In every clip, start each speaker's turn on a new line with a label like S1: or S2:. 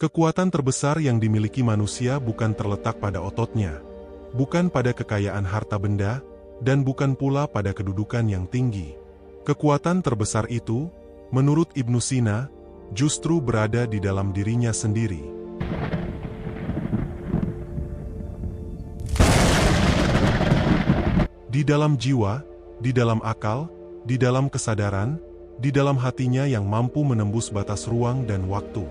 S1: Kekuatan terbesar yang dimiliki manusia bukan terletak pada ototnya, bukan pada kekayaan harta benda, dan bukan pula pada kedudukan yang tinggi. Kekuatan terbesar itu, menurut Ibnu Sina, justru berada di dalam dirinya sendiri. Di dalam jiwa, di dalam akal, di dalam kesadaran, di dalam hatinya yang mampu menembus batas ruang dan waktu.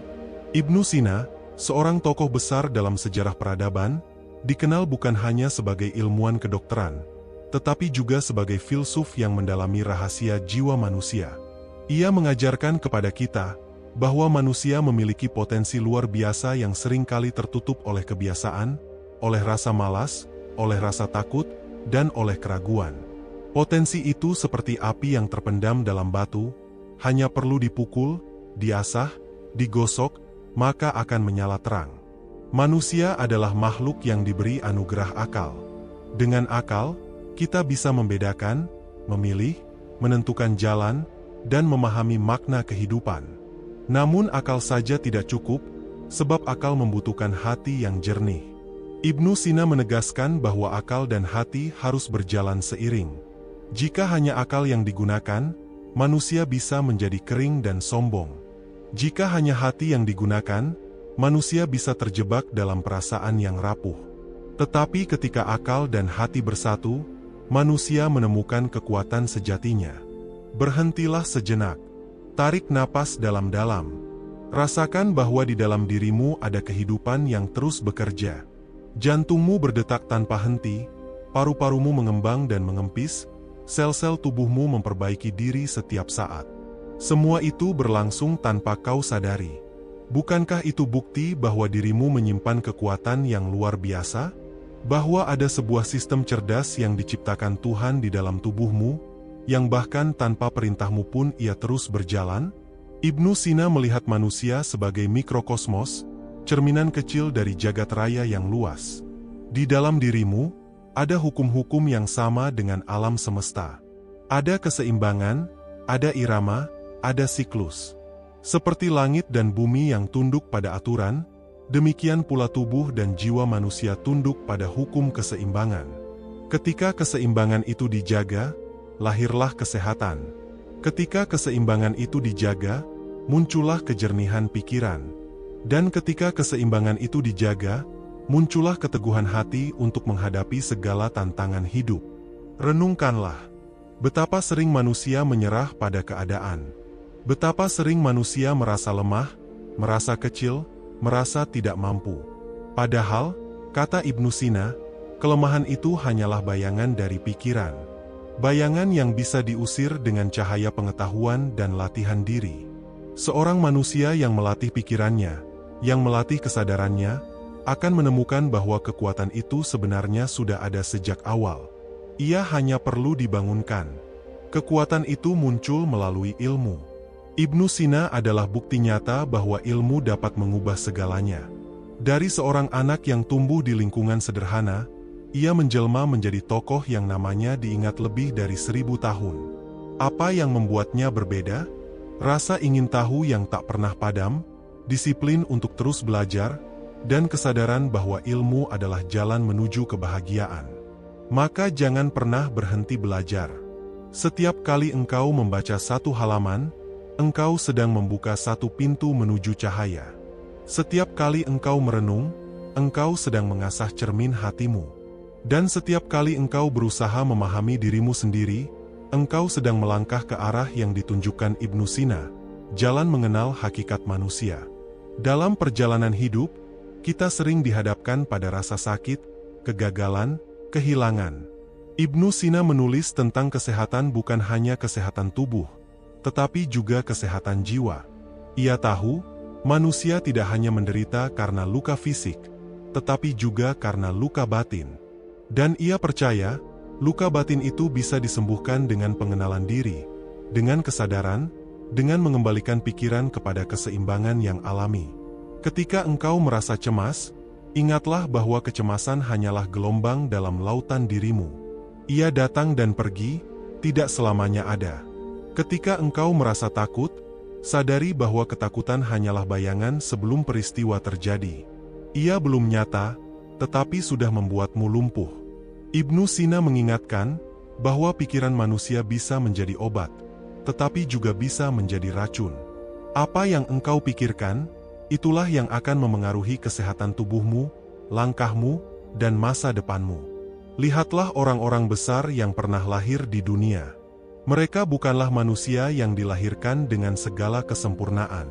S1: Ibnu Sina, seorang tokoh besar dalam sejarah peradaban, dikenal bukan hanya sebagai ilmuwan kedokteran, tetapi juga sebagai filsuf yang mendalami rahasia jiwa manusia. Ia mengajarkan kepada kita bahwa manusia memiliki potensi luar biasa yang seringkali tertutup oleh kebiasaan, oleh rasa malas, oleh rasa takut, dan oleh keraguan. Potensi itu seperti api yang terpendam dalam batu, hanya perlu dipukul, diasah, digosok, maka akan menyala terang. Manusia adalah makhluk yang diberi anugerah akal. Dengan akal, kita bisa membedakan, memilih, menentukan jalan, dan memahami makna kehidupan. Namun akal saja tidak cukup, sebab akal membutuhkan hati yang jernih. Ibnu Sina menegaskan bahwa akal dan hati harus berjalan seiring. Jika hanya akal yang digunakan, manusia bisa menjadi kering dan sombong. Jika hanya hati yang digunakan, manusia bisa terjebak dalam perasaan yang rapuh. Tetapi ketika akal dan hati bersatu, manusia menemukan kekuatan sejatinya. Berhentilah sejenak. Tarik napas dalam-dalam. Rasakan bahwa di dalam dirimu ada kehidupan yang terus bekerja. Jantungmu berdetak tanpa henti, paru-parumu mengembang dan mengempis, sel-sel tubuhmu memperbaiki diri setiap saat. Semua itu berlangsung tanpa kau sadari. Bukankah itu bukti bahwa dirimu menyimpan kekuatan yang luar biasa? Bahwa ada sebuah sistem cerdas yang diciptakan Tuhan di dalam tubuhmu, yang bahkan tanpa perintahmu pun ia terus berjalan? Ibnu Sina melihat manusia sebagai mikrokosmos, cerminan kecil dari jagat raya yang luas. Di dalam dirimu, ada hukum-hukum yang sama dengan alam semesta. Ada keseimbangan, ada irama, ada siklus. Seperti langit dan bumi yang tunduk pada aturan, demikian pula tubuh dan jiwa manusia tunduk pada hukum keseimbangan. Ketika keseimbangan itu dijaga, lahirlah kesehatan. Ketika keseimbangan itu dijaga, muncullah kejernihan pikiran. Dan ketika keseimbangan itu dijaga, muncullah keteguhan hati untuk menghadapi segala tantangan hidup. Renungkanlah, betapa sering manusia menyerah pada keadaan. Betapa sering manusia merasa lemah, merasa kecil, merasa tidak mampu. Padahal, kata Ibnu Sina, kelemahan itu hanyalah bayangan dari pikiran. Bayangan yang bisa diusir dengan cahaya pengetahuan dan latihan diri. Seorang manusia yang melatih pikirannya, yang melatih kesadarannya, akan menemukan bahwa kekuatan itu sebenarnya sudah ada sejak awal. Ia hanya perlu dibangunkan. Kekuatan itu muncul melalui ilmu. Ibnu Sina adalah bukti nyata bahwa ilmu dapat mengubah segalanya. Dari seorang anak yang tumbuh di lingkungan sederhana, ia menjelma menjadi tokoh yang namanya diingat lebih dari 1000 tahun. Apa yang membuatnya berbeda? Rasa ingin tahu yang tak pernah padam, disiplin untuk terus belajar, dan kesadaran bahwa ilmu adalah jalan menuju kebahagiaan. Maka jangan pernah berhenti belajar. Setiap kali engkau membaca satu halaman, engkau sedang membuka satu pintu menuju cahaya. Setiap kali engkau merenung, engkau sedang mengasah cermin hatimu. Dan setiap kali engkau berusaha memahami dirimu sendiri, engkau sedang melangkah ke arah yang ditunjukkan Ibnu Sina, jalan mengenal hakikat manusia. Dalam perjalanan hidup, kita sering dihadapkan pada rasa sakit, kegagalan, kehilangan. Ibnu Sina menulis tentang kesehatan bukan hanya kesehatan tubuh, tetapi juga kesehatan jiwa. Ia tahu, manusia tidak hanya menderita karena luka fisik, tetapi juga karena luka batin. Dan ia percaya, luka batin itu bisa disembuhkan dengan pengenalan diri, dengan kesadaran, dengan mengembalikan pikiran kepada keseimbangan yang alami. Ketika engkau merasa cemas, ingatlah bahwa kecemasan hanyalah gelombang dalam lautan dirimu. Ia datang dan pergi, tidak selamanya ada. Ketika engkau merasa takut, Sadari bahwa ketakutan hanyalah bayangan sebelum peristiwa terjadi. Ia belum nyata, tetapi sudah membuatmu lumpuh. Ibnu Sina mengingatkan bahwa pikiran manusia bisa menjadi obat, tetapi juga bisa menjadi racun. Apa yang engkau pikirkan, itulah yang akan memengaruhi kesehatan tubuhmu, langkahmu, dan masa depanmu. Lihatlah orang-orang besar yang pernah lahir di dunia. Mereka bukanlah manusia yang dilahirkan dengan segala kesempurnaan.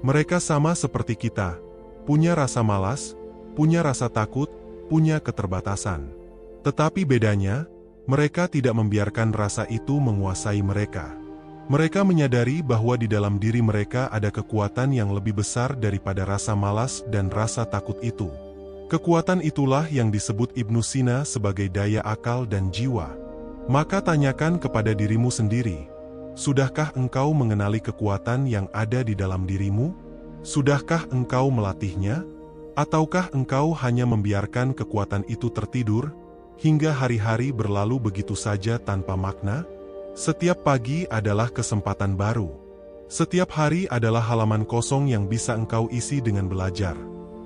S1: Mereka sama seperti kita, punya rasa malas, punya rasa takut, punya keterbatasan. Tetapi bedanya, mereka tidak membiarkan rasa itu menguasai mereka. Mereka menyadari bahwa di dalam diri mereka ada kekuatan yang lebih besar daripada rasa malas dan rasa takut itu. Kekuatan itulah yang disebut Ibnu Sina sebagai daya akal dan jiwa. Maka tanyakan kepada dirimu sendiri, sudahkah engkau mengenali kekuatan yang ada di dalam dirimu? Sudahkah engkau melatihnya? Ataukah engkau hanya membiarkan kekuatan itu tertidur, hingga hari-hari berlalu begitu saja tanpa makna? Setiap pagi adalah kesempatan baru. Setiap hari adalah halaman kosong yang bisa engkau isi dengan belajar,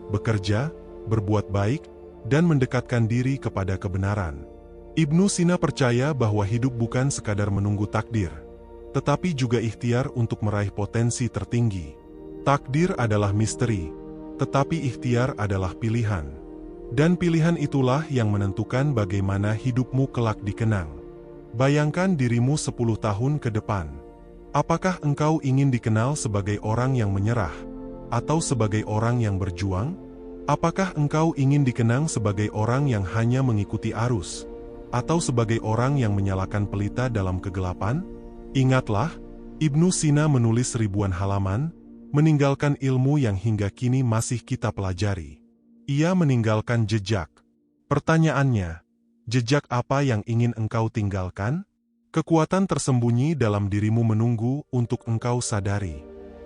S1: bekerja, berbuat baik, dan mendekatkan diri kepada kebenaran. Ibnu Sina percaya bahwa hidup bukan sekadar menunggu takdir, tetapi juga ikhtiar untuk meraih potensi tertinggi. Takdir adalah misteri, tetapi ikhtiar adalah pilihan. Dan pilihan itulah yang menentukan bagaimana hidupmu kelak dikenang. Bayangkan dirimu 10 tahun ke depan. Apakah engkau ingin dikenal sebagai orang yang menyerah, atau sebagai orang yang berjuang? Apakah engkau ingin dikenang sebagai orang yang hanya mengikuti arus, atau sebagai orang yang menyalakan pelita dalam kegelapan? Ingatlah, Ibnu Sina menulis ribuan halaman, meninggalkan ilmu yang hingga kini masih kita pelajari. Ia meninggalkan jejak. Pertanyaannya, jejak apa yang ingin engkau tinggalkan? Kekuatan tersembunyi dalam dirimu menunggu untuk engkau sadari.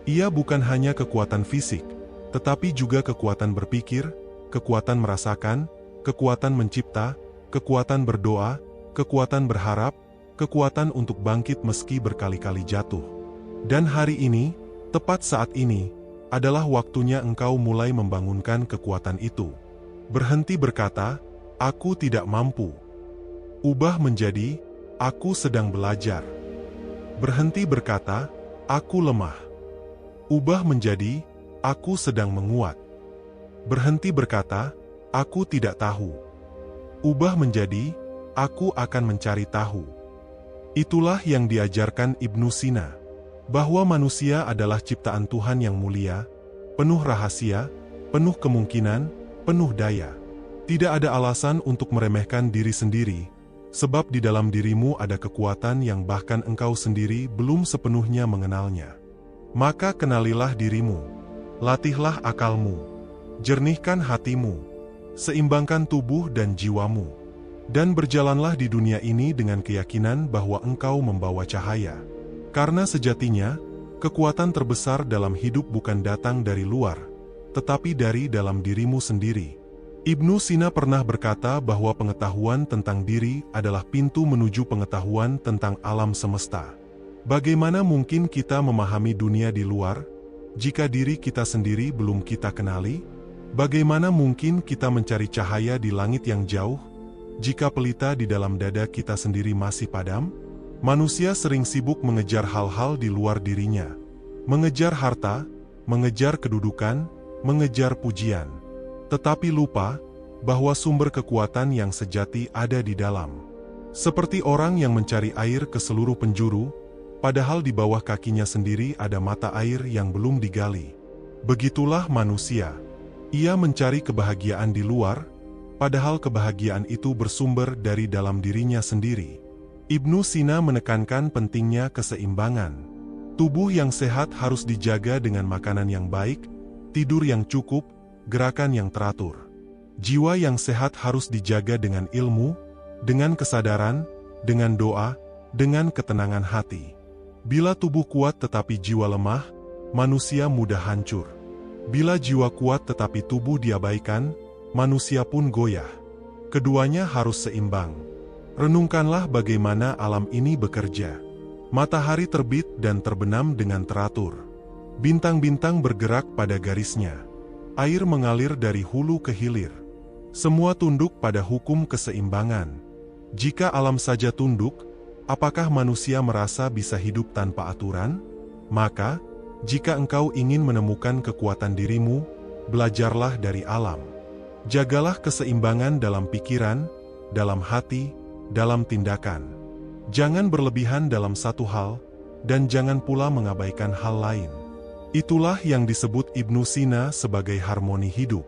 S1: Ia bukan hanya kekuatan fisik, tetapi juga kekuatan berpikir, kekuatan merasakan, kekuatan mencipta, kekuatan berdoa, kekuatan berharap, kekuatan untuk bangkit meski berkali-kali jatuh. Dan hari ini, tepat saat ini, adalah waktunya engkau mulai membangunkan kekuatan itu. Berhenti berkata, "Aku tidak mampu." Ubah menjadi, "Aku sedang belajar." Berhenti berkata, "Aku lemah." Ubah menjadi, "Aku sedang menguat." Berhenti berkata, "Aku tidak tahu." Ubah menjadi, "Aku akan mencari tahu." Itulah yang diajarkan Ibnu Sina, bahwa manusia adalah ciptaan Tuhan yang mulia, penuh rahasia, penuh kemungkinan, penuh daya. Tidak ada alasan untuk meremehkan diri sendiri, sebab di dalam dirimu ada kekuatan yang bahkan engkau sendiri belum sepenuhnya mengenalnya. Maka kenalilah dirimu, latihlah akalmu, jernihkan hatimu, seimbangkan tubuh dan jiwamu, dan berjalanlah di dunia ini dengan keyakinan bahwa engkau membawa cahaya. Karena sejatinya, kekuatan terbesar dalam hidup bukan datang dari luar, tetapi dari dalam dirimu sendiri. Ibnu Sina pernah berkata bahwa pengetahuan tentang diri adalah pintu menuju pengetahuan tentang alam semesta. Bagaimana mungkin kita memahami dunia di luar, jika diri kita sendiri belum kita kenali? Bagaimana mungkin kita mencari cahaya di langit yang jauh, jika pelita di dalam dada kita sendiri masih padam? Manusia sering sibuk mengejar hal-hal di luar dirinya, mengejar harta, mengejar kedudukan, mengejar pujian, tetapi lupa bahwa sumber kekuatan yang sejati ada di dalam. Seperti orang yang mencari air ke seluruh penjuru, padahal di bawah kakinya sendiri ada mata air yang belum digali. Begitulah manusia. Ia mencari kebahagiaan di luar, padahal kebahagiaan itu bersumber dari dalam dirinya sendiri. Ibnu Sina menekankan pentingnya keseimbangan. Tubuh yang sehat harus dijaga dengan makanan yang baik, tidur yang cukup, gerakan yang teratur. Jiwa yang sehat harus dijaga dengan ilmu, dengan kesadaran, dengan doa, dengan ketenangan hati. Bila tubuh kuat tetapi jiwa lemah, manusia mudah hancur. Bila jiwa kuat tetapi tubuh diabaikan, manusia pun goyah. Keduanya harus seimbang. Renungkanlah bagaimana alam ini bekerja. Matahari terbit dan terbenam dengan teratur. Bintang-bintang bergerak pada garisnya. Air mengalir dari hulu ke hilir. Semua tunduk pada hukum keseimbangan. Jika alam saja tunduk, apakah manusia merasa bisa hidup tanpa aturan? Maka, jika engkau ingin menemukan kekuatan dirimu, belajarlah dari alam. Jagalah keseimbangan dalam pikiran, dalam hati, dalam tindakan. Jangan berlebihan dalam satu hal, dan jangan pula mengabaikan hal lain. Itulah yang disebut Ibnu Sina sebagai harmoni hidup.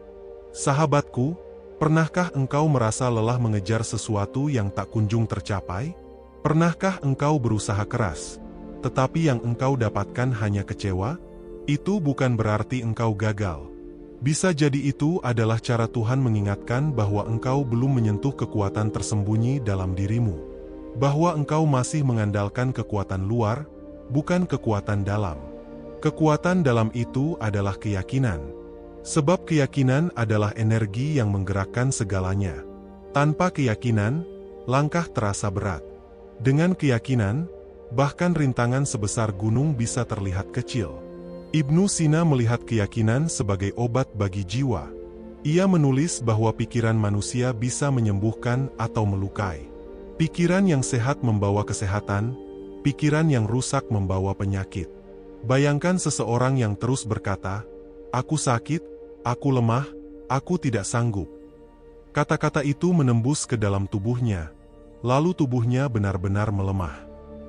S1: Sahabatku, pernahkah engkau merasa lelah mengejar sesuatu yang tak kunjung tercapai? Pernahkah engkau berusaha keras, tetapi yang engkau dapatkan hanya kecewa? Itu bukan berarti engkau gagal. Bisa jadi itu adalah cara Tuhan mengingatkan bahwa engkau belum menyentuh kekuatan tersembunyi dalam dirimu. Bahwa engkau masih mengandalkan kekuatan luar, bukan kekuatan dalam. Kekuatan dalam itu adalah keyakinan. Sebab keyakinan adalah energi yang menggerakkan segalanya. Tanpa keyakinan, langkah terasa berat. Dengan keyakinan, bahkan rintangan sebesar gunung bisa terlihat kecil. Ibnu Sina melihat keyakinan sebagai obat bagi jiwa. Ia menulis bahwa pikiran manusia bisa menyembuhkan atau melukai. Pikiran yang sehat membawa kesehatan, pikiran yang rusak membawa penyakit. Bayangkan seseorang yang terus berkata, "Aku sakit, aku lemah, aku tidak sanggup." Kata-kata itu menembus ke dalam tubuhnya, lalu tubuhnya benar-benar melemah.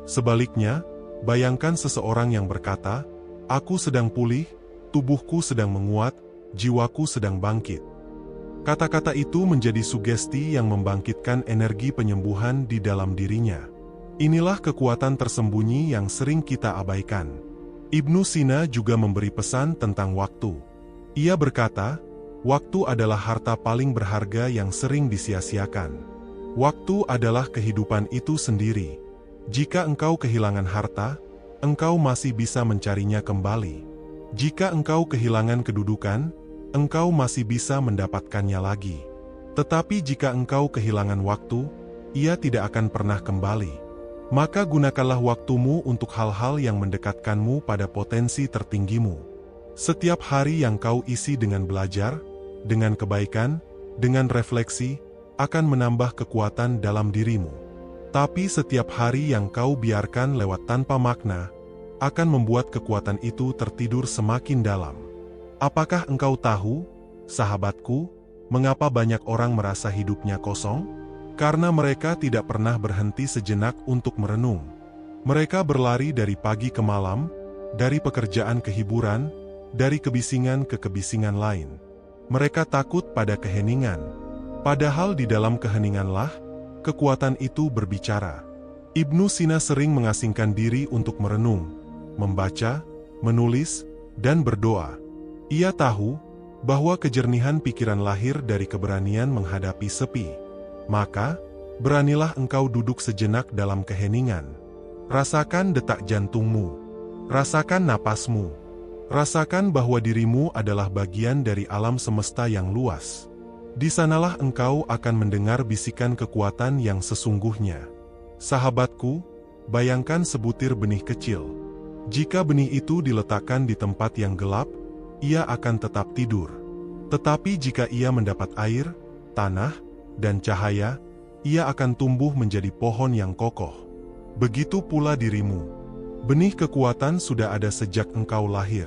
S1: Sebaliknya, bayangkan seseorang yang berkata, "Aku sedang pulih, tubuhku sedang menguat, jiwaku sedang bangkit." Kata-kata itu menjadi sugesti yang membangkitkan energi penyembuhan di dalam dirinya. Inilah kekuatan tersembunyi yang sering kita abaikan. Ibnu Sina juga memberi pesan tentang waktu. Ia berkata, waktu adalah harta paling berharga yang sering disia-siakan. Waktu adalah kehidupan itu sendiri. Jika engkau kehilangan harta, engkau masih bisa mencarinya kembali. Jika engkau kehilangan kedudukan, engkau masih bisa mendapatkannya lagi. Tetapi jika engkau kehilangan waktu, ia tidak akan pernah kembali. Maka gunakanlah waktumu untuk hal-hal yang mendekatkanmu pada potensi tertinggimu. Setiap hari yang kau isi dengan belajar, dengan kebaikan, dengan refleksi, akan menambah kekuatan dalam dirimu. Tapi setiap hari yang kau biarkan lewat tanpa makna, akan membuat kekuatan itu tertidur semakin dalam. Apakah engkau tahu, sahabatku, mengapa banyak orang merasa hidupnya kosong? Karena mereka tidak pernah berhenti sejenak untuk merenung. Mereka berlari dari pagi ke malam, dari pekerjaan ke hiburan, dari kebisingan ke kebisingan lain. Mereka takut pada keheningan. Padahal di dalam keheninganlah, kekuatan itu berbicara. Ibnu Sina sering mengasingkan diri untuk merenung, membaca, menulis, dan berdoa. Ia tahu bahwa kejernihan pikiran lahir dari keberanian menghadapi sepi. Maka, beranilah engkau duduk sejenak dalam keheningan. Rasakan detak jantungmu. Rasakan napasmu. Rasakan bahwa dirimu adalah bagian dari alam semesta yang luas. Di sanalah engkau akan mendengar bisikan kekuatan yang sesungguhnya. Sahabatku, bayangkan sebutir benih kecil. Jika benih itu diletakkan di tempat yang gelap, ia akan tetap tidur. Tetapi jika ia mendapat air, tanah, dan cahaya, ia akan tumbuh menjadi pohon yang kokoh. Begitu pula dirimu. Benih kekuatan sudah ada sejak engkau lahir.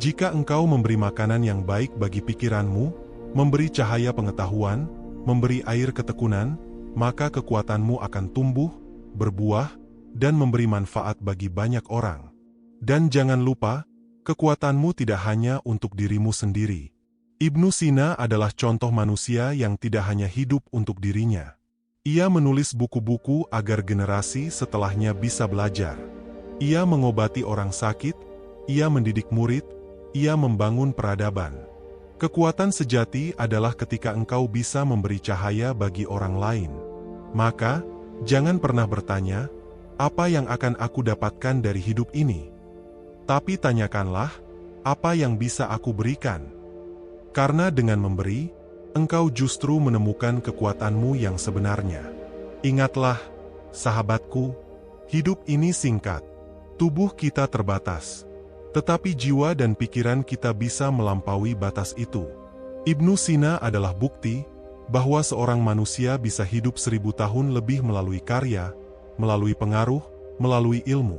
S1: Jika engkau memberi makanan yang baik bagi pikiranmu, memberi cahaya pengetahuan, memberi air ketekunan, maka kekuatanmu akan tumbuh, berbuah, dan memberi manfaat bagi banyak orang. Dan jangan lupa, kekuatanmu tidak hanya untuk dirimu sendiri. Ibnu Sina adalah contoh manusia yang tidak hanya hidup untuk dirinya. Ia menulis buku-buku agar generasi setelahnya bisa belajar. Ia mengobati orang sakit, ia mendidik murid, ia membangun peradaban. Kekuatan sejati adalah ketika engkau bisa memberi cahaya bagi orang lain. Maka, jangan pernah bertanya, apa yang akan aku dapatkan dari hidup ini? Tapi tanyakanlah, apa yang bisa aku berikan? Karena dengan memberi, engkau justru menemukan kekuatanmu yang sebenarnya. Ingatlah, sahabatku, hidup ini singkat, tubuh kita terbatas. Tetapi jiwa dan pikiran kita bisa melampaui batas itu. Ibnu Sina adalah bukti bahwa seorang manusia bisa hidup 1000 tahun lebih melalui karya, melalui pengaruh, melalui ilmu.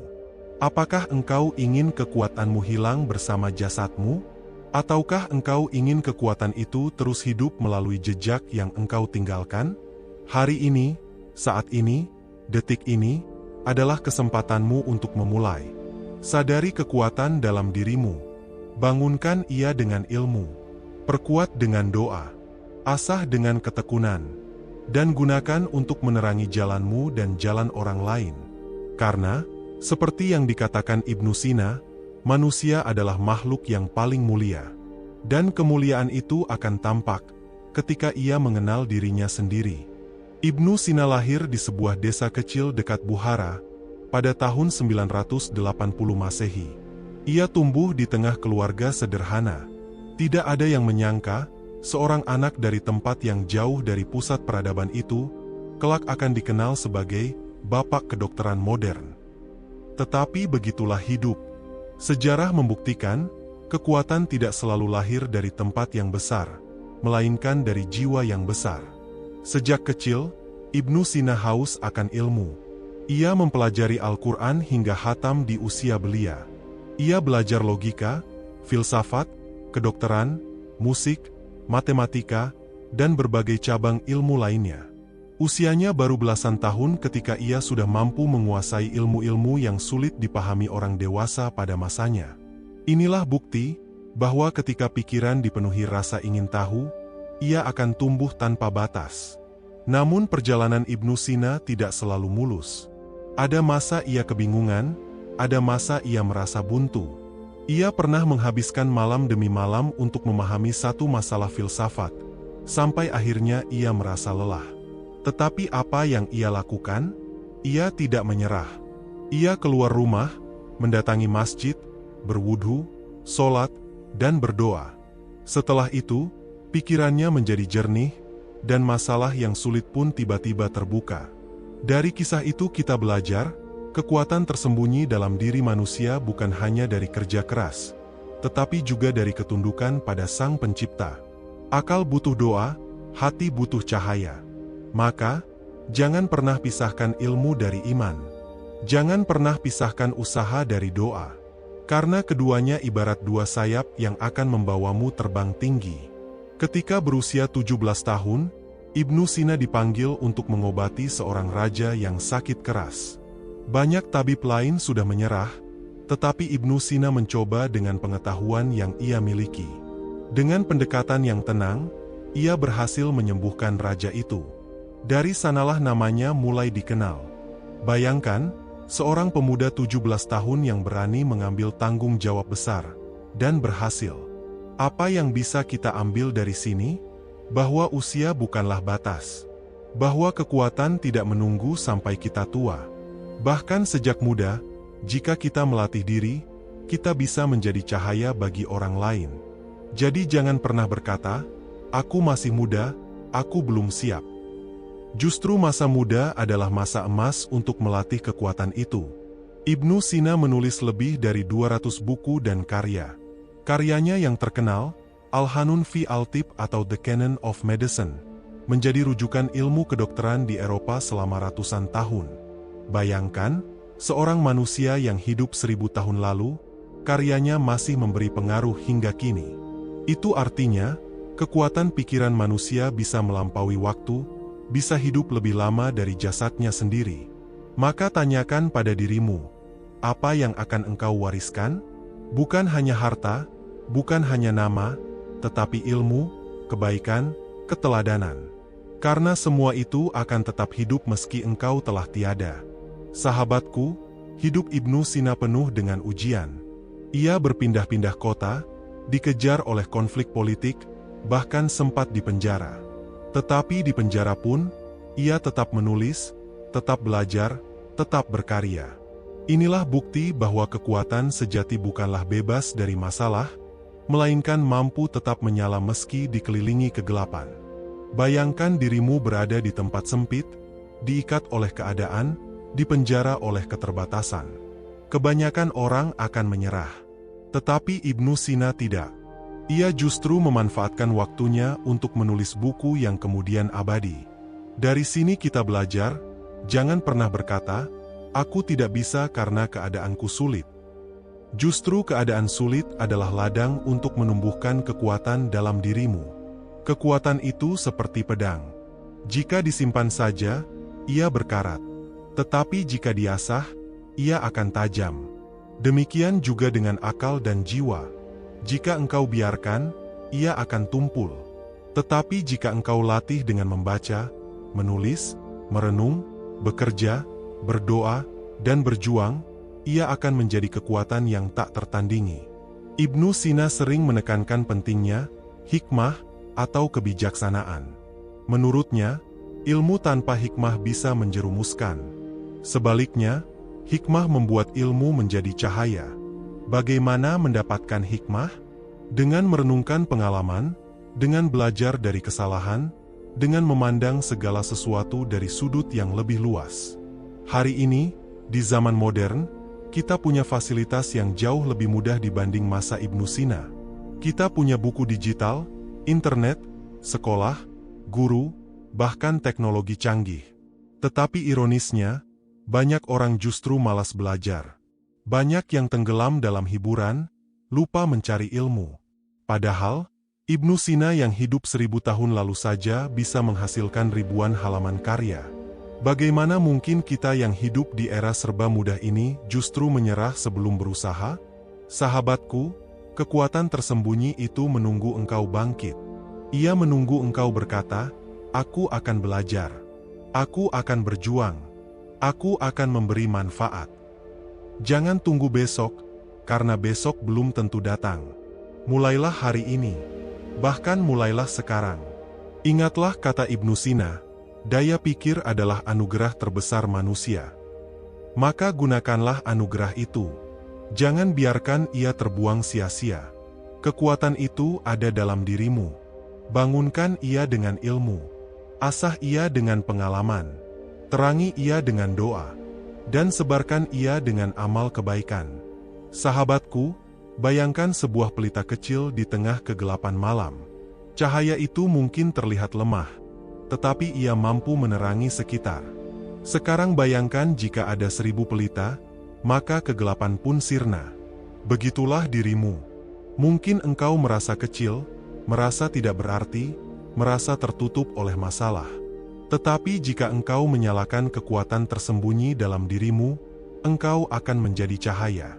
S1: Apakah engkau ingin kekuatanmu hilang bersama jasadmu? Ataukah engkau ingin kekuatan itu terus hidup melalui jejak yang engkau tinggalkan? Hari ini, saat ini, detik ini, adalah kesempatanmu untuk memulai. Sadari kekuatan dalam dirimu. Bangunkan ia dengan ilmu. Perkuat dengan doa. Asah dengan ketekunan. Dan gunakan untuk menerangi jalanmu dan jalan orang lain. Karena, seperti yang dikatakan Ibnu Sina, manusia adalah makhluk yang paling mulia. Dan kemuliaan itu akan tampak ketika ia mengenal dirinya sendiri. Ibnu Sina lahir di sebuah desa kecil dekat Bukhara pada tahun 980 Masehi. Ia tumbuh di tengah keluarga sederhana. Tidak ada yang menyangka, seorang anak dari tempat yang jauh dari pusat peradaban itu, kelak akan dikenal sebagai bapak kedokteran modern. Tetapi begitulah hidup. Sejarah membuktikan, kekuatan tidak selalu lahir dari tempat yang besar, melainkan dari jiwa yang besar. Sejak kecil, Ibnu Sina haus akan ilmu. Ia mempelajari Al-Quran hingga khatam di usia belia. Ia belajar logika, filsafat, kedokteran, musik, matematika, dan berbagai cabang ilmu lainnya. Usianya baru belasan tahun ketika ia sudah mampu menguasai ilmu-ilmu yang sulit dipahami orang dewasa pada masanya. Inilah bukti bahwa ketika pikiran dipenuhi rasa ingin tahu, ia akan tumbuh tanpa batas. Namun perjalanan Ibnu Sina tidak selalu mulus. Ada masa ia kebingungan, ada masa ia merasa buntu. Ia pernah menghabiskan malam demi malam untuk memahami satu masalah filsafat, sampai akhirnya ia merasa lelah. Tetapi apa yang ia lakukan? Ia tidak menyerah. Ia keluar rumah, mendatangi masjid, berwudhu, sholat, dan berdoa. Setelah itu, pikirannya menjadi jernih, dan masalah yang sulit pun tiba-tiba terbuka. Dari kisah itu kita belajar, kekuatan tersembunyi dalam diri manusia bukan hanya dari kerja keras, tetapi juga dari ketundukan pada Sang Pencipta. Akal butuh doa, hati butuh cahaya. Maka, jangan pernah pisahkan ilmu dari iman. Jangan pernah pisahkan usaha dari doa. Karena keduanya ibarat dua sayap yang akan membawamu terbang tinggi. Ketika berusia 17 tahun, Ibnu Sina dipanggil untuk mengobati seorang raja yang sakit keras. Banyak tabib lain sudah menyerah, tetapi Ibnu Sina mencoba dengan pengetahuan yang ia miliki. Dengan pendekatan yang tenang, ia berhasil menyembuhkan raja itu. Dari sanalah namanya mulai dikenal. Bayangkan, seorang pemuda 17 tahun yang berani mengambil tanggung jawab besar, dan berhasil. Apa yang bisa kita ambil dari sini? Bahwa usia bukanlah batas. Bahwa kekuatan tidak menunggu sampai kita tua. Bahkan sejak muda, jika kita melatih diri, kita bisa menjadi cahaya bagi orang lain. Jadi jangan pernah berkata, "Aku masih muda, aku belum siap." Justru masa muda adalah masa emas untuk melatih kekuatan itu. Ibnu Sina menulis lebih dari 200 buku dan karya. Karyanya yang terkenal, Al-Hanun fi Al-Tib atau The Canon of Medicine, menjadi rujukan ilmu kedokteran di Eropa selama ratusan tahun. Bayangkan, seorang manusia yang hidup 1000 tahun lalu, karyanya masih memberi pengaruh hingga kini. Itu artinya, kekuatan pikiran manusia bisa melampaui waktu, bisa hidup lebih lama dari jasadnya sendiri. Maka tanyakan pada dirimu, apa yang akan engkau wariskan? Bukan hanya harta, bukan hanya nama, tetapi ilmu, kebaikan, keteladanan. Karena semua itu akan tetap hidup meski engkau telah tiada. Sahabatku, hidup Ibnu Sina penuh dengan ujian. Ia berpindah-pindah kota, dikejar oleh konflik politik, bahkan sempat dipenjara. Tetapi di penjara pun, ia tetap menulis, tetap belajar, tetap berkarya. Inilah bukti bahwa kekuatan sejati bukanlah bebas dari masalah, melainkan mampu tetap menyala meski dikelilingi kegelapan. Bayangkan dirimu berada di tempat sempit, diikat oleh keadaan, dipenjara oleh keterbatasan. Kebanyakan orang akan menyerah. Tetapi Ibnu Sina tidak. Ia justru memanfaatkan waktunya untuk menulis buku yang kemudian abadi. Dari sini kita belajar, jangan pernah berkata, "Aku tidak bisa karena keadaanku sulit." Justru keadaan sulit adalah ladang untuk menumbuhkan kekuatan dalam dirimu. Kekuatan itu seperti pedang. Jika disimpan saja, ia berkarat. Tetapi jika diasah, ia akan tajam. Demikian juga dengan akal dan jiwa. Jika engkau biarkan, ia akan tumpul. Tetapi jika engkau latih dengan membaca, menulis, merenung, bekerja, berdoa, dan berjuang, ia akan menjadi kekuatan yang tak tertandingi. Ibnu Sina sering menekankan pentingnya hikmah atau kebijaksanaan. Menurutnya, ilmu tanpa hikmah bisa menjerumuskan. Sebaliknya, hikmah membuat ilmu menjadi cahaya. Bagaimana mendapatkan hikmah? Dengan merenungkan pengalaman, dengan belajar dari kesalahan, dengan memandang segala sesuatu dari sudut yang lebih luas. Hari ini, di zaman modern, kita punya fasilitas yang jauh lebih mudah dibanding masa Ibnu Sina. Kita punya buku digital, internet, sekolah, guru, bahkan teknologi canggih. Tetapi ironisnya, banyak orang justru malas belajar. Banyak yang tenggelam dalam hiburan, lupa mencari ilmu. Padahal, Ibnu Sina yang hidup 1000 tahun lalu saja bisa menghasilkan ribuan halaman karya. Bagaimana mungkin kita yang hidup di era serba mudah ini justru menyerah sebelum berusaha? Sahabatku, kekuatan tersembunyi itu menunggu engkau bangkit. Ia menunggu engkau berkata, "Aku akan belajar. Aku akan berjuang. Aku akan memberi manfaat." Jangan tunggu besok, karena besok belum tentu datang. Mulailah hari ini. Bahkan mulailah sekarang. Ingatlah kata Ibnu Sina, daya pikir adalah anugerah terbesar manusia. Maka gunakanlah anugerah itu. Jangan biarkan ia terbuang sia-sia. Kekuatan itu ada dalam dirimu. Bangunkan ia dengan ilmu. Asah ia dengan pengalaman. Terangi ia dengan doa. Dan sebarkan ia dengan amal kebaikan. Sahabatku, bayangkan sebuah pelita kecil di tengah kegelapan malam. Cahaya itu mungkin terlihat lemah, tetapi ia mampu menerangi sekitar. Sekarang bayangkan jika ada 1000 pelita, maka kegelapan pun sirna. Begitulah dirimu. Mungkin engkau merasa kecil, merasa tidak berarti, merasa tertutup oleh masalah. Tetapi jika engkau menyalakan kekuatan tersembunyi dalam dirimu, engkau akan menjadi cahaya.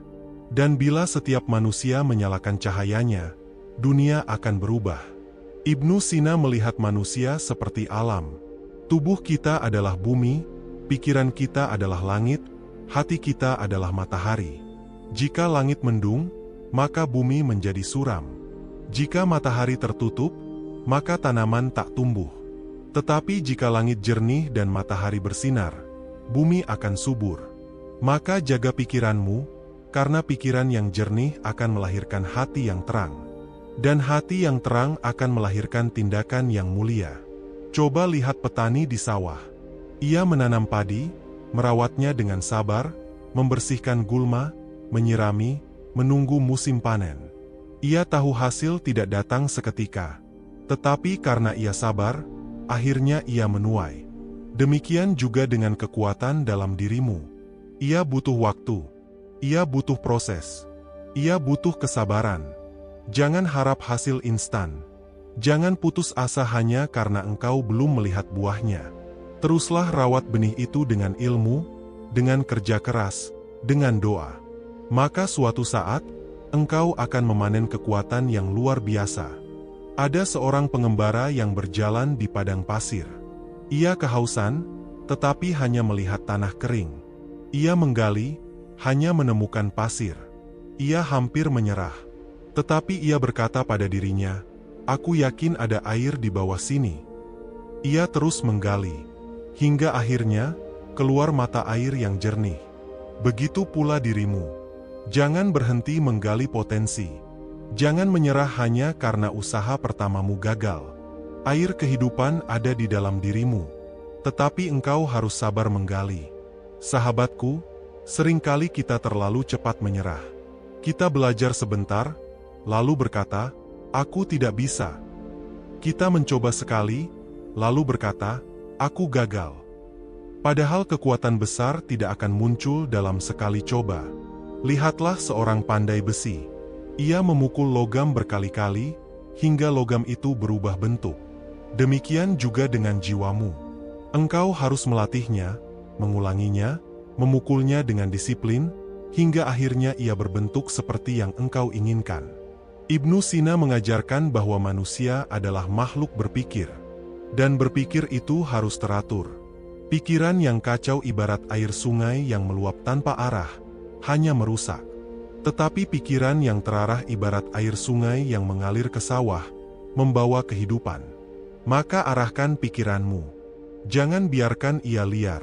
S1: Dan bila setiap manusia menyalakan cahayanya, dunia akan berubah. Ibnu Sina melihat manusia seperti alam. Tubuh kita adalah bumi, pikiran kita adalah langit, hati kita adalah matahari. Jika langit mendung, maka bumi menjadi suram. Jika matahari tertutup, maka tanaman tak tumbuh. Tetapi jika langit jernih dan matahari bersinar, bumi akan subur. Maka jaga pikiranmu, karena pikiran yang jernih akan melahirkan hati yang terang. Dan hati yang terang akan melahirkan tindakan yang mulia. Coba lihat petani di sawah. Ia menanam padi, merawatnya dengan sabar, membersihkan gulma, menyirami, menunggu musim panen. Ia tahu hasil tidak datang seketika. Tetapi karena ia sabar, akhirnya ia menuai. Demikian juga dengan kekuatan dalam dirimu. Ia butuh waktu. Ia butuh proses. Ia butuh kesabaran. Jangan harap hasil instan. Jangan putus asa hanya karena engkau belum melihat buahnya. Teruslah rawat benih itu dengan ilmu, dengan kerja keras, dengan doa. Maka suatu saat, engkau akan memanen kekuatan yang luar biasa. Ada seorang pengembara yang berjalan di padang pasir. Ia kehausan, tetapi hanya melihat tanah kering. Ia menggali, hanya menemukan pasir. Ia hampir menyerah. Tetapi ia berkata pada dirinya, "Aku yakin ada air di bawah sini." Ia terus menggali, hingga akhirnya keluar mata air yang jernih. Begitu pula dirimu. Jangan berhenti menggali potensi. Jangan menyerah hanya karena usaha pertamamu gagal. Air kehidupan ada di dalam dirimu, tetapi engkau harus sabar menggali. Sahabatku, seringkali kita terlalu cepat menyerah. Kita belajar sebentar, lalu berkata, "Aku tidak bisa." Kita mencoba sekali, lalu berkata, "Aku gagal." Padahal kekuatan besar tidak akan muncul dalam sekali coba. Lihatlah seorang pandai besi. Ia memukul logam berkali-kali, hingga logam itu berubah bentuk. Demikian juga dengan jiwamu. Engkau harus melatihnya, mengulanginya, memukulnya dengan disiplin, hingga akhirnya ia berbentuk seperti yang engkau inginkan. Ibnu Sina mengajarkan bahwa manusia adalah makhluk berpikir. Dan berpikir itu harus teratur. Pikiran yang kacau ibarat air sungai yang meluap tanpa arah, hanya merusak. Tetapi pikiran yang terarah ibarat air sungai yang mengalir ke sawah, membawa kehidupan. Maka arahkan pikiranmu. Jangan biarkan ia liar.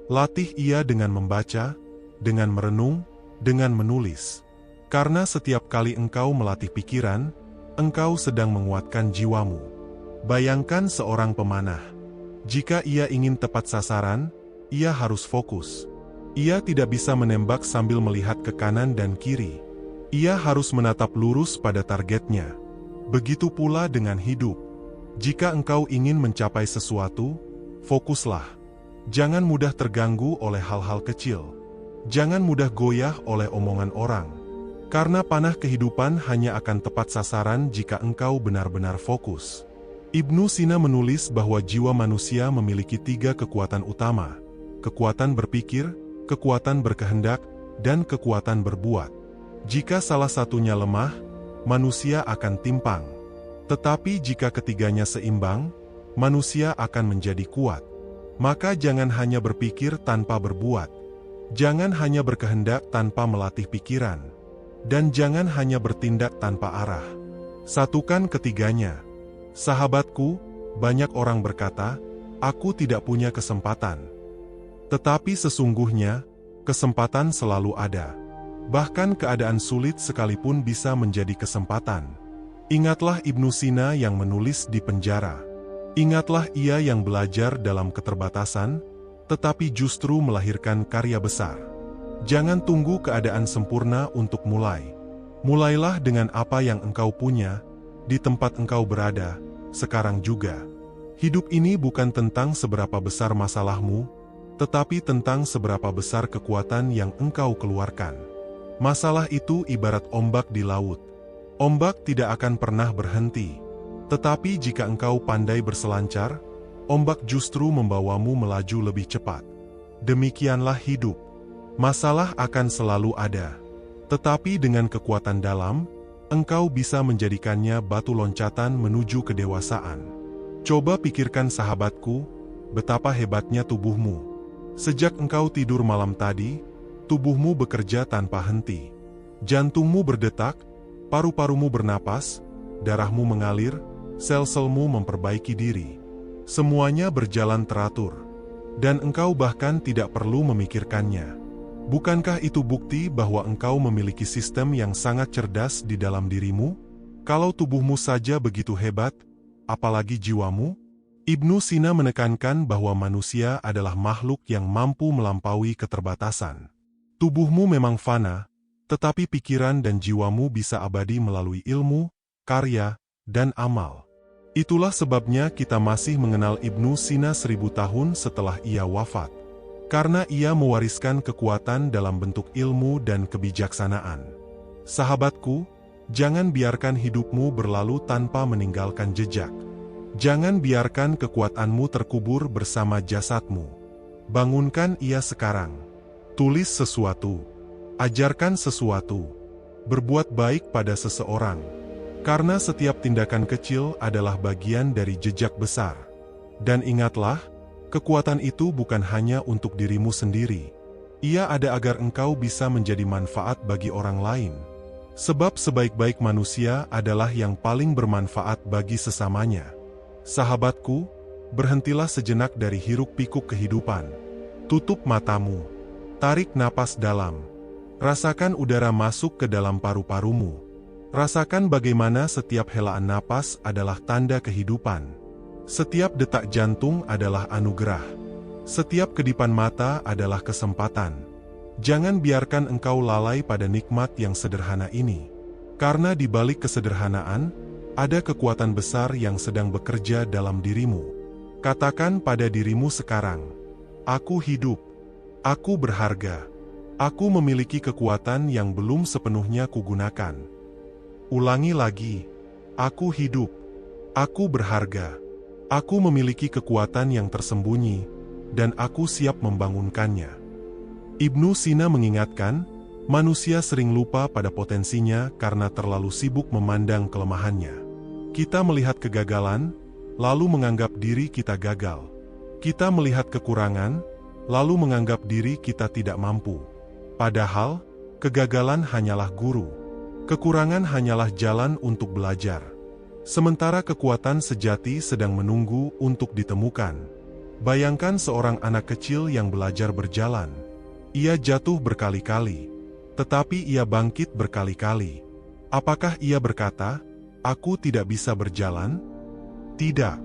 S1: Latih ia dengan membaca, dengan merenung, dengan menulis. Karena setiap kali engkau melatih pikiran, engkau sedang menguatkan jiwamu. Bayangkan seorang pemanah. Jika ia ingin tepat sasaran, ia harus fokus. Ia tidak bisa menembak sambil melihat ke kanan dan kiri. Ia harus menatap lurus pada targetnya. Begitu pula dengan hidup. Jika engkau ingin mencapai sesuatu, fokuslah. Jangan mudah terganggu oleh hal-hal kecil. Jangan mudah goyah oleh omongan orang. Karena panah kehidupan hanya akan tepat sasaran jika engkau benar-benar fokus. Ibnu Sina menulis bahwa jiwa manusia memiliki 3 kekuatan utama. Kekuatan berpikir, kekuatan berkehendak, dan kekuatan berbuat. Jika salah satunya lemah, manusia akan timpang. Tetapi jika ketiganya seimbang, manusia akan menjadi kuat. Maka jangan hanya berpikir tanpa berbuat. Jangan hanya berkehendak tanpa melatih pikiran. Dan jangan hanya bertindak tanpa arah. Satukan ketiganya. Sahabatku, banyak orang berkata, "Aku tidak punya kesempatan." Tetapi sesungguhnya, kesempatan selalu ada. Bahkan keadaan sulit sekalipun bisa menjadi kesempatan. Ingatlah Ibnu Sina yang menulis di penjara. Ingatlah ia yang belajar dalam keterbatasan, tetapi justru melahirkan karya besar. Jangan tunggu keadaan sempurna untuk mulai. Mulailah dengan apa yang engkau punya, di tempat engkau berada, sekarang juga. Hidup ini bukan tentang seberapa besar masalahmu, tetapi tentang seberapa besar kekuatan yang engkau keluarkan. Masalah itu ibarat ombak di laut. Ombak tidak akan pernah berhenti. Tetapi jika engkau pandai berselancar, ombak justru membawamu melaju lebih cepat. Demikianlah hidup. Masalah akan selalu ada. Tetapi dengan kekuatan dalam, engkau bisa menjadikannya batu loncatan menuju kedewasaan. Coba pikirkan sahabatku, betapa hebatnya tubuhmu. Sejak engkau tidur malam tadi, tubuhmu bekerja tanpa henti. Jantungmu berdetak, paru-parumu bernapas, darahmu mengalir, sel-selmu memperbaiki diri. Semuanya berjalan teratur. Dan engkau bahkan tidak perlu memikirkannya. Bukankah itu bukti bahwa engkau memiliki sistem yang sangat cerdas di dalam dirimu? Kalau tubuhmu saja begitu hebat, apalagi jiwamu? Ibnu Sina menekankan bahwa manusia adalah makhluk yang mampu melampaui keterbatasan. Tubuhmu memang fana, tetapi pikiran dan jiwamu bisa abadi melalui ilmu, karya, dan amal. Itulah sebabnya kita masih mengenal Ibnu Sina 1000 tahun setelah ia wafat. Karena ia mewariskan kekuatan dalam bentuk ilmu dan kebijaksanaan. Sahabatku, jangan biarkan hidupmu berlalu tanpa meninggalkan jejak. Jangan biarkan kekuatanmu terkubur bersama jasadmu. Bangunkan ia sekarang. Tulis sesuatu. Ajarkan sesuatu. Berbuat baik pada seseorang. Karena setiap tindakan kecil adalah bagian dari jejak besar. Dan ingatlah, kekuatan itu bukan hanya untuk dirimu sendiri. Ia ada agar engkau bisa menjadi manfaat bagi orang lain. Sebab sebaik-baik manusia adalah yang paling bermanfaat bagi sesamanya. Sahabatku, berhentilah sejenak dari hiruk-pikuk kehidupan. Tutup matamu. Tarik napas dalam. Rasakan udara masuk ke dalam paru-parumu. Rasakan bagaimana setiap helaan napas adalah tanda kehidupan. Setiap detak jantung adalah anugerah. Setiap kedipan mata adalah kesempatan. Jangan biarkan engkau lalai pada nikmat yang sederhana ini. Karena di balik kesederhanaan, ada kekuatan besar yang sedang bekerja dalam dirimu. Katakan pada dirimu sekarang, aku hidup, aku berharga, aku memiliki kekuatan yang belum sepenuhnya kugunakan. Ulangi lagi, aku hidup, aku berharga, aku memiliki kekuatan yang tersembunyi, dan aku siap membangunkannya. Ibnu Sina mengingatkan, manusia sering lupa pada potensinya karena terlalu sibuk memandang kelemahannya. Kita melihat kegagalan, lalu menganggap diri kita gagal. Kita melihat kekurangan, lalu menganggap diri kita tidak mampu. Padahal, kegagalan hanyalah guru. Kekurangan hanyalah jalan untuk belajar. Sementara kekuatan sejati sedang menunggu untuk ditemukan. Bayangkan seorang anak kecil yang belajar berjalan. Ia jatuh berkali-kali, tetapi ia bangkit berkali-kali. Apakah ia berkata, "Aku tidak bisa berjalan"? Tidak.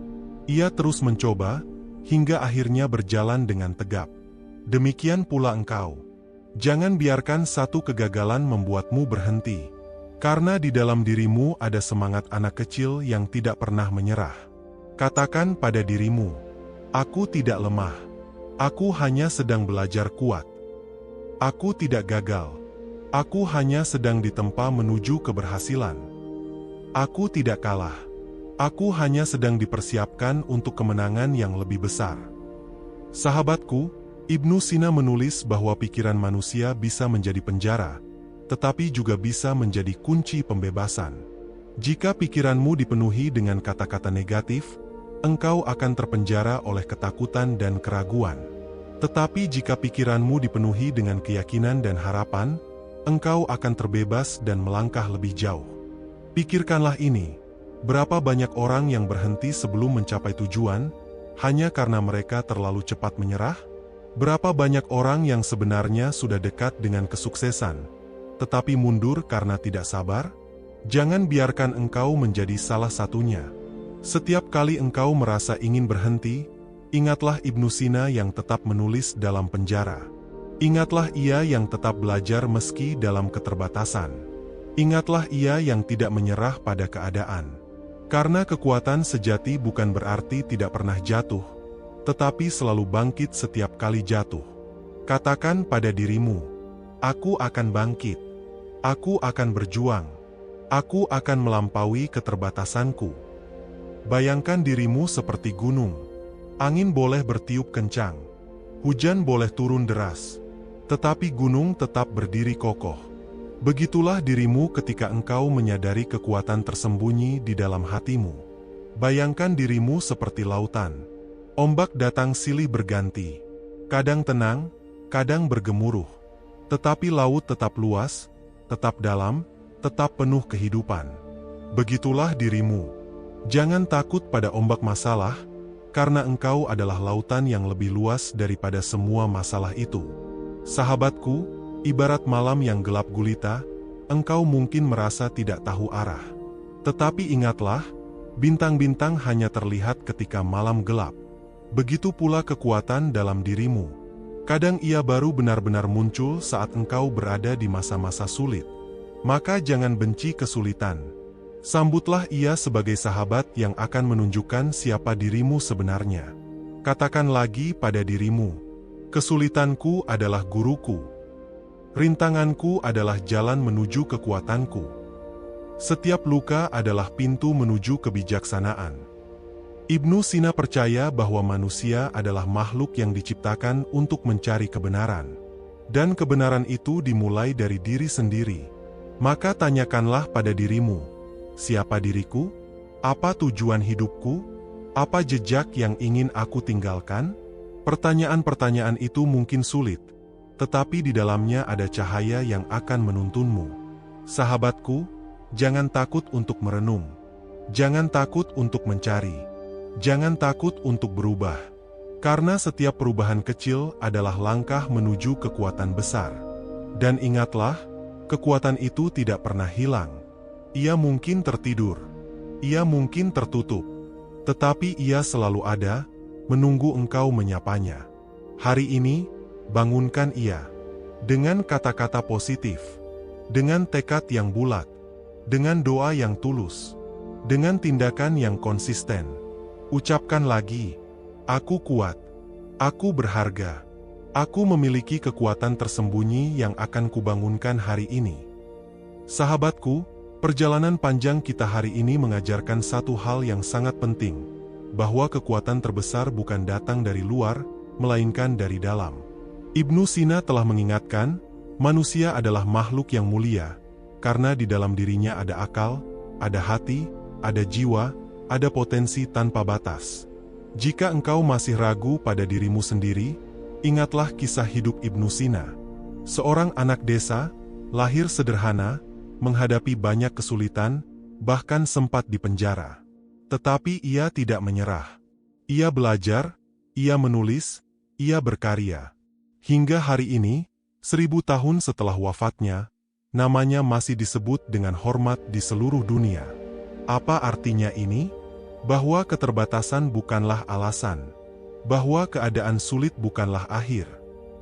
S1: Ia terus mencoba, hingga akhirnya berjalan dengan tegap. Demikian pula engkau. Jangan biarkan satu kegagalan membuatmu berhenti. Karena di dalam dirimu ada semangat anak kecil yang tidak pernah menyerah. Katakan pada dirimu, "Aku tidak lemah. Aku hanya sedang belajar kuat. Aku tidak gagal. Aku hanya sedang ditempa menuju keberhasilan. Aku tidak kalah. Aku hanya sedang dipersiapkan untuk kemenangan yang lebih besar." Sahabatku, Ibnu Sina menulis bahwa pikiran manusia bisa menjadi penjara, tetapi juga bisa menjadi kunci pembebasan. Jika pikiranmu dipenuhi dengan kata-kata negatif, engkau akan terpenjara oleh ketakutan dan keraguan. Tetapi jika pikiranmu dipenuhi dengan keyakinan dan harapan, engkau akan terbebas dan melangkah lebih jauh. Pikirkanlah ini, berapa banyak orang yang berhenti sebelum mencapai tujuan, hanya karena mereka terlalu cepat menyerah? Berapa banyak orang yang sebenarnya sudah dekat dengan kesuksesan, tetapi mundur karena tidak sabar? Jangan biarkan engkau menjadi salah satunya. Setiap kali engkau merasa ingin berhenti, ingatlah Ibnu Sina yang tetap menulis dalam penjara. Ingatlah ia yang tetap belajar meski dalam keterbatasan. Ingatlah ia yang tidak menyerah pada keadaan. Karena kekuatan sejati bukan berarti tidak pernah jatuh, tetapi selalu bangkit setiap kali jatuh. Katakan pada dirimu, "Aku akan bangkit. Aku akan berjuang. Aku akan melampaui keterbatasanku." Bayangkan dirimu seperti gunung. Angin boleh bertiup kencang, hujan boleh turun deras, tetapi gunung tetap berdiri kokoh. Begitulah dirimu ketika engkau menyadari kekuatan tersembunyi di dalam hatimu. Bayangkan dirimu seperti lautan. Ombak datang silih berganti, kadang tenang, kadang bergemuruh. Tetapi laut tetap luas, tetap dalam, tetap penuh kehidupan. Begitulah dirimu. Jangan takut pada ombak masalah, karena engkau adalah lautan yang lebih luas daripada semua masalah itu. Sahabatku, ibarat malam yang gelap gulita, engkau mungkin merasa tidak tahu arah. Tetapi ingatlah, bintang-bintang hanya terlihat ketika malam gelap. Begitu pula kekuatan dalam dirimu. Kadang ia baru benar-benar muncul saat engkau berada di masa-masa sulit. Maka jangan benci kesulitan. Sambutlah ia sebagai sahabat yang akan menunjukkan siapa dirimu sebenarnya. Katakan lagi pada dirimu, "Kesulitanku adalah guruku. Rintanganku adalah jalan menuju kekuatanku. Setiap luka adalah pintu menuju kebijaksanaan." Ibnu Sina percaya bahwa manusia adalah makhluk yang diciptakan untuk mencari kebenaran. Dan kebenaran itu dimulai dari diri sendiri. Maka tanyakanlah pada dirimu, siapa diriku? Apa tujuan hidupku? Apa jejak yang ingin aku tinggalkan? Pertanyaan-pertanyaan itu mungkin sulit, tetapi di dalamnya ada cahaya yang akan menuntunmu. Sahabatku, jangan takut untuk merenung. Jangan takut untuk mencari. Jangan takut untuk berubah. Karena setiap perubahan kecil adalah langkah menuju kekuatan besar. Dan ingatlah, kekuatan itu tidak pernah hilang. Ia mungkin tertidur, ia mungkin tertutup, tetapi ia selalu ada, menunggu engkau menyapanya. Hari ini, bangunkan ia. Dengan kata-kata positif. Dengan tekad yang bulat. Dengan doa yang tulus. Dengan tindakan yang konsisten. Ucapkan lagi, aku kuat. Aku berharga. Aku memiliki kekuatan tersembunyi yang akan kubangunkan hari ini. Sahabatku, perjalanan panjang kita hari ini mengajarkan satu hal yang sangat penting, bahwa kekuatan terbesar bukan datang dari luar, melainkan dari dalam. Ibnu Sina telah mengingatkan, manusia adalah makhluk yang mulia, karena di dalam dirinya ada akal, ada hati, ada jiwa, ada potensi tanpa batas. Jika engkau masih ragu pada dirimu sendiri, ingatlah kisah hidup Ibnu Sina. Seorang anak desa, lahir sederhana, menghadapi banyak kesulitan, bahkan sempat dipenjara. Tetapi ia tidak menyerah. Ia belajar, ia menulis, ia berkarya. Hingga hari ini, 1000 tahun setelah wafatnya, namanya masih disebut dengan hormat di seluruh dunia. Apa artinya ini? Bahwa keterbatasan bukanlah alasan. Bahwa keadaan sulit bukanlah akhir.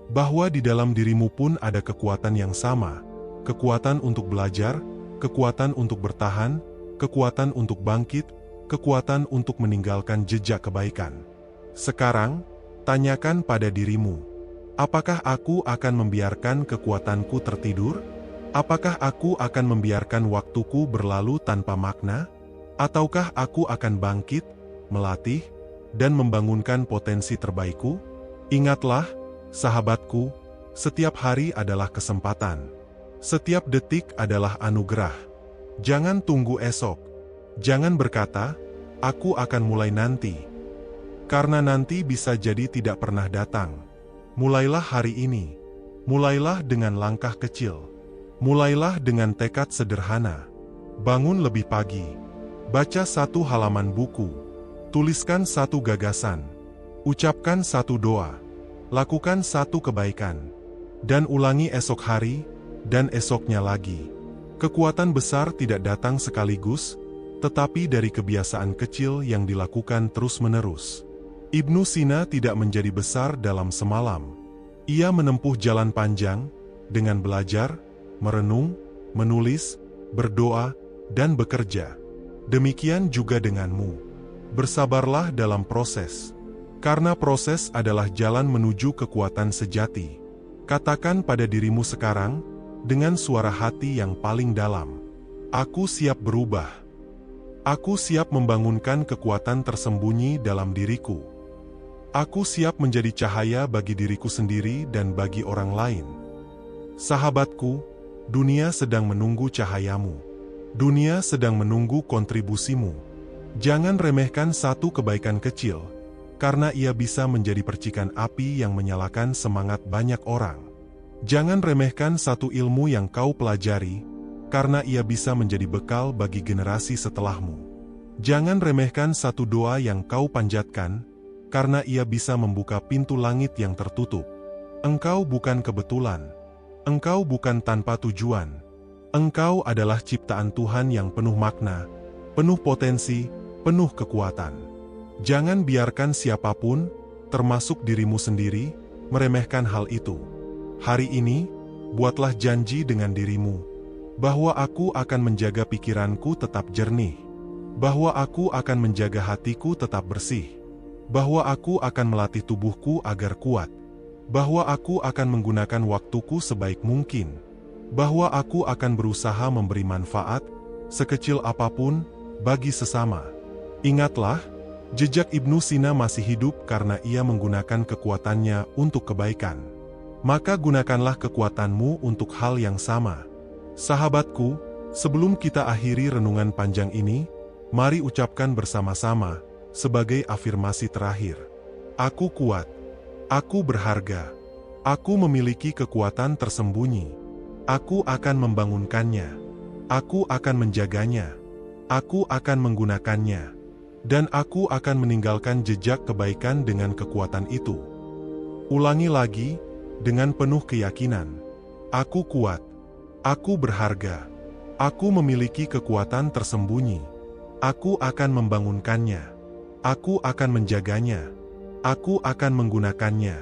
S1: Bahwa di dalam dirimu pun ada kekuatan yang sama. Kekuatan untuk belajar, kekuatan untuk bertahan, kekuatan untuk bangkit, kekuatan untuk meninggalkan jejak kebaikan. Sekarang, tanyakan pada dirimu. Apakah aku akan membiarkan kekuatanku tertidur? Apakah aku akan membiarkan waktuku berlalu tanpa makna? Ataukah aku akan bangkit, melatih, dan membangunkan potensi terbaikku? Ingatlah, sahabatku, setiap hari adalah kesempatan. Setiap detik adalah anugerah. Jangan tunggu esok. Jangan berkata, aku akan mulai nanti. Karena nanti bisa jadi tidak pernah datang. Mulailah hari ini. Mulailah dengan langkah kecil. Mulailah dengan tekad sederhana. Bangun lebih pagi. Baca 1 halaman buku. Tuliskan 1 gagasan. Ucapkan 1 doa. Lakukan 1 kebaikan. Dan ulangi esok hari, dan esoknya lagi. Kekuatan besar tidak datang sekaligus, tetapi dari kebiasaan kecil yang dilakukan terus-menerus. Ibnu Sina tidak menjadi besar dalam semalam. Ia menempuh jalan panjang, dengan belajar, merenung, menulis, berdoa, dan bekerja. Demikian juga denganmu. Bersabarlah dalam proses. Karena proses adalah jalan menuju kekuatan sejati. Katakan pada dirimu sekarang, dengan suara hati yang paling dalam. Aku siap berubah. Aku siap membangunkan kekuatan tersembunyi dalam diriku. Aku siap menjadi cahaya bagi diriku sendiri dan bagi orang lain. Sahabatku, dunia sedang menunggu cahayamu. Dunia sedang menunggu kontribusimu. Jangan remehkan 1 kebaikan kecil, karena ia bisa menjadi percikan api yang menyalakan semangat banyak orang. Jangan remehkan 1 ilmu yang kau pelajari, karena ia bisa menjadi bekal bagi generasi setelahmu. Jangan remehkan 1 doa yang kau panjatkan, karena ia bisa membuka pintu langit yang tertutup. Engkau bukan kebetulan. Engkau bukan tanpa tujuan. Engkau adalah ciptaan Tuhan yang penuh makna, penuh potensi, penuh kekuatan. Jangan biarkan siapapun, termasuk dirimu sendiri, meremehkan hal itu. Hari ini, buatlah janji dengan dirimu, bahwa aku akan menjaga pikiranku tetap jernih, bahwa aku akan menjaga hatiku tetap bersih, bahwa aku akan melatih tubuhku agar kuat, bahwa aku akan menggunakan waktuku sebaik mungkin, bahwa aku akan berusaha memberi manfaat, sekecil apapun, bagi sesama. Ingatlah, jejak Ibnu Sina masih hidup karena ia menggunakan kekuatannya untuk kebaikan. Maka gunakanlah kekuatanmu untuk hal yang sama. Sahabatku, sebelum kita akhiri renungan panjang ini, mari ucapkan bersama-sama, sebagai afirmasi terakhir. Aku kuat. Aku berharga. Aku memiliki kekuatan tersembunyi. Aku akan membangunkannya. Aku akan menjaganya. Aku akan menggunakannya. Dan aku akan meninggalkan jejak kebaikan dengan kekuatan itu. Ulangi lagi, dengan penuh keyakinan. Aku kuat. Aku berharga. Aku memiliki kekuatan tersembunyi. Aku akan membangunkannya. Aku akan menjaganya. Aku akan menggunakannya.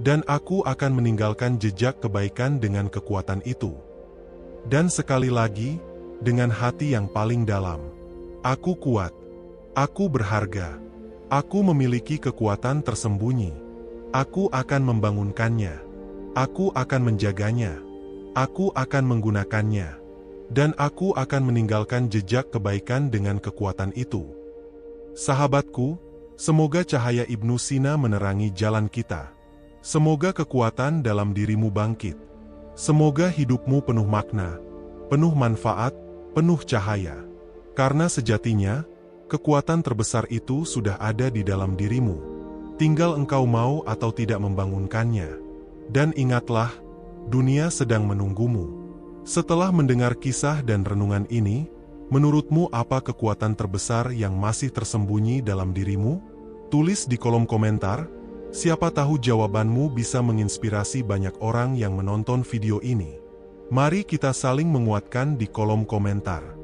S1: Dan aku akan meninggalkan jejak kebaikan dengan kekuatan itu. Dan sekali lagi, dengan hati yang paling dalam. Aku kuat. Aku berharga. Aku memiliki kekuatan tersembunyi. Aku akan membangunkannya. Aku akan menjaganya. Aku akan menggunakannya. Dan aku akan meninggalkan jejak kebaikan dengan kekuatan itu. Sahabatku, semoga cahaya Ibnu Sina menerangi jalan kita. Semoga kekuatan dalam dirimu bangkit. Semoga hidupmu penuh makna, penuh manfaat, penuh cahaya. Karena sejatinya, kekuatan terbesar itu sudah ada di dalam dirimu. Tinggal engkau mau atau tidak membangunkannya. Dan ingatlah, dunia sedang menunggumu. Setelah mendengar kisah dan renungan ini, menurutmu apa kekuatan terbesar yang masih tersembunyi dalam dirimu? Tulis di kolom komentar. Siapa tahu jawabanmu bisa menginspirasi banyak orang yang menonton video ini. Mari kita saling menguatkan di kolom komentar.